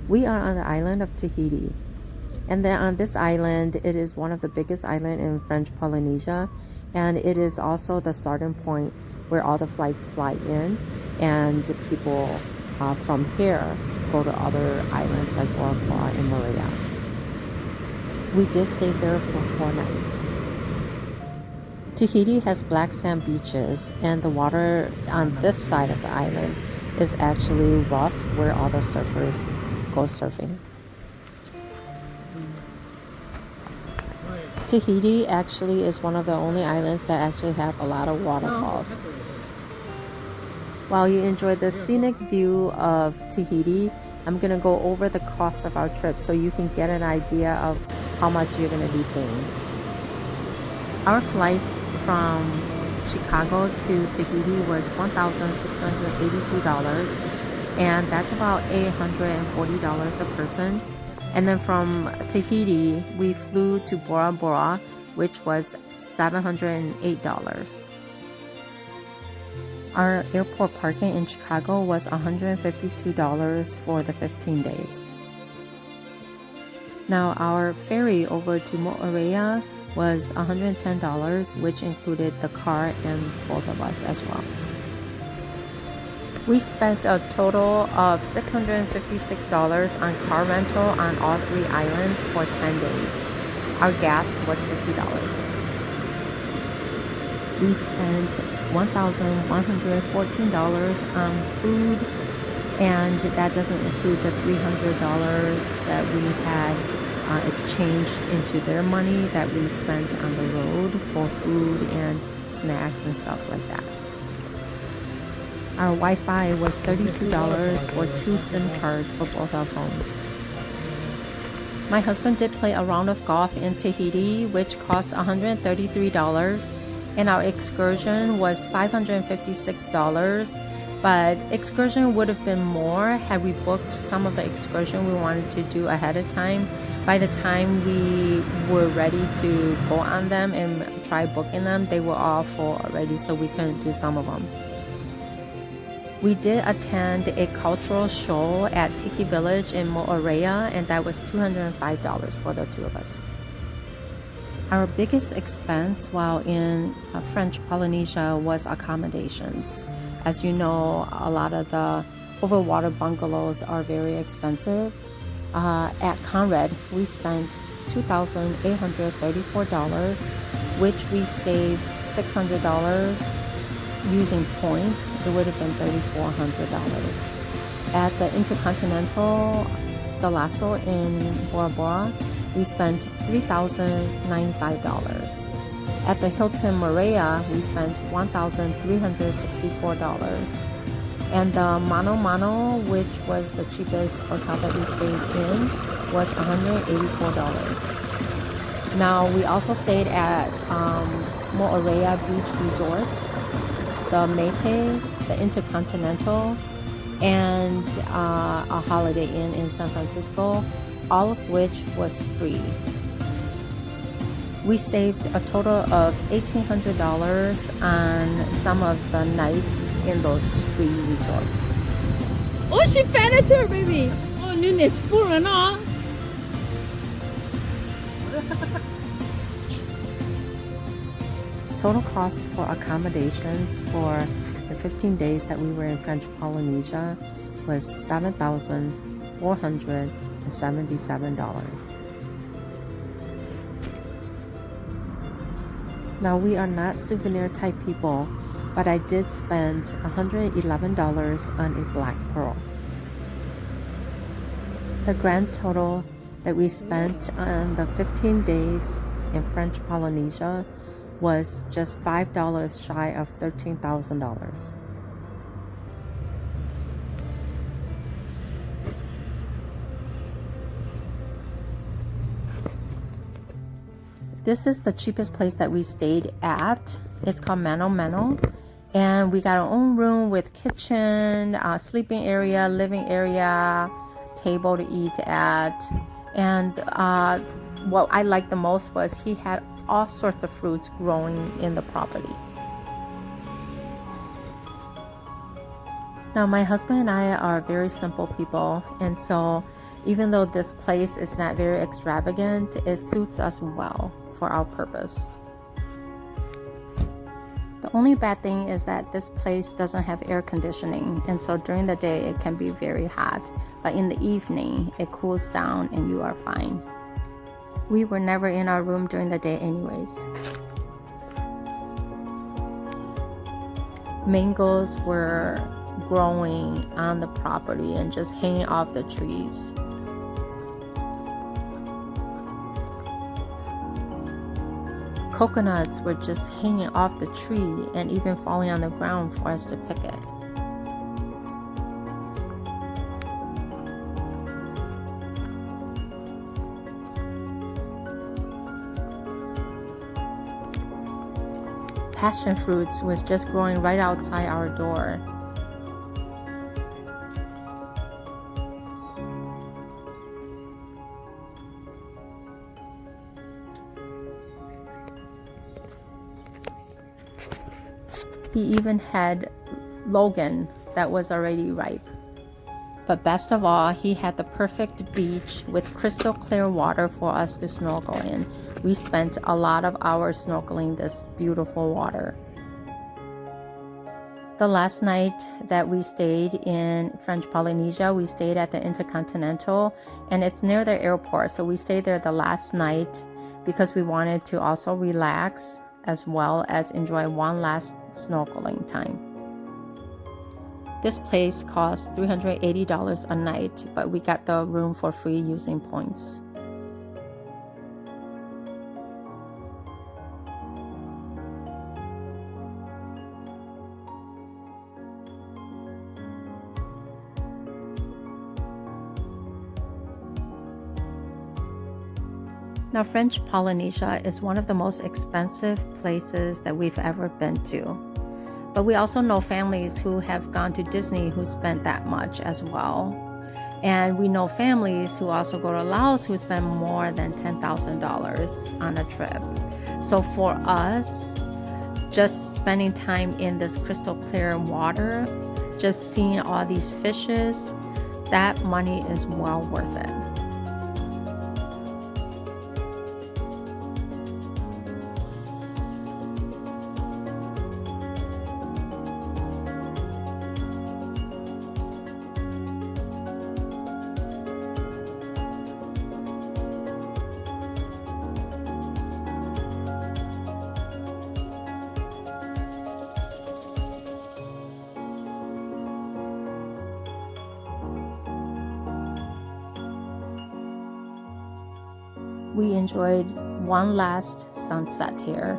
We are on the island of Tahiti. And then on this island, it is one of the biggest islands in French Polynesia. And it is also the starting point where all the flights fly in. And people from here go to other islands like Bora Bora and Maria. We did stay there for 4 nights. Tahiti has black sand beaches, and the water on this side of the island is actually rough, where all the surfers go surfing. Tahiti actually is one of the only islands that actually have a lot of waterfalls. While you enjoy the scenic view of Tahiti, I'm going to go over the cost of our trip so you can get an idea of how much you're going to be paying. Our flight from Chicago to Tahiti was $1,682, and that's about $840 a person. And then from Tahiti, we flew to Bora Bora, which was $708. Our airport parking in Chicago was $152 for the 15 days. Now, our ferry over to Moorea was $110, which included the car and both of us as well. We spent a total of $656 on car rental on all 3 islands for 10 days. Our gas was $50. We spent $1,114 on food, and that doesn't include the $300 that we had exchanged into their money that we spent on the road for food and snacks and stuff like that. Our Wi-Fi was $32 for 2 SIM cards for both our phones. My husband did play a round of golf in Tahiti, which cost $133, and our excursion was $556, but excursion would have been more had we booked some of the excursion we wanted to do ahead of time. By the time we were ready to go on them and try booking them, they were all full already, so we couldn't do some of them. We did attend a cultural show at Tiki Village in Moorea, and that was $205 for the 2 of us. Our biggest expense while in French Polynesia was accommodations. As you know, a lot of the overwater bungalows are very expensive. At Conrad, we spent $2,834, which we saved $600. Using points, it would have been $3,400. At the Intercontinental The Lasso in Bora Bora, we spent $3,095. At the Hilton Moorea, we spent $1,364. And the Mano Mano, which was the cheapest hotel that we stayed in, was $184. Now, we also stayed at Moorea Beach Resort, the Mete, the Intercontinental, and a Holiday Inn in San Francisco, all of which was free. We saved a total of $1,800 on some of the nights in those free resorts. Oh, she fed it to her baby. Oh, nu nech pura na. Total cost for accommodations for the 15 days that we were in French Polynesia was $7,477. Now, we are not souvenir type people, but I did spend $111 on a black pearl. The grand total that we spent on the 15 days in French Polynesia was just $5 shy of $13,000. This is the cheapest place that we stayed at. It's called Mano Mano, and we got our own room with kitchen, sleeping area, living area, table to eat at. And what I liked the most was he had all sorts of fruits growing in the property. Now, my husband and I are very simple people, and so even though this place is not very extravagant, it suits us well for our purpose. The only bad thing is that this place doesn't have air conditioning, and so during the day it can be very hot, but in the evening it cools down and you are fine. We were never in our room during the day anyways. Mangoes were growing on the property and just hanging off the trees. Coconuts were just hanging off the tree and even falling on the ground for us to pick it. Passion fruits was just growing right outside our door. He even had Logan that was already ripe. But best of all, he had the perfect beach with crystal clear water for us to snorkel in. We spent a lot of hours snorkeling this beautiful water. The last night that we stayed in French Polynesia, we stayed at the Intercontinental, and it's near the airport, so we stayed there the last night because we wanted to also relax as well as enjoy one last snorkeling time. This place cost $380 a night, but we got the room for free using points. Now, French Polynesia is one of the most expensive places that we've ever been to. But we also know families who have gone to Disney who spent that much as well. And we know families who also go to Laos who spend more than $10,000 on a trip. So for us, just spending time in this crystal clear water, just seeing all these fishes, that money is well worth it. We enjoyed one last sunset here.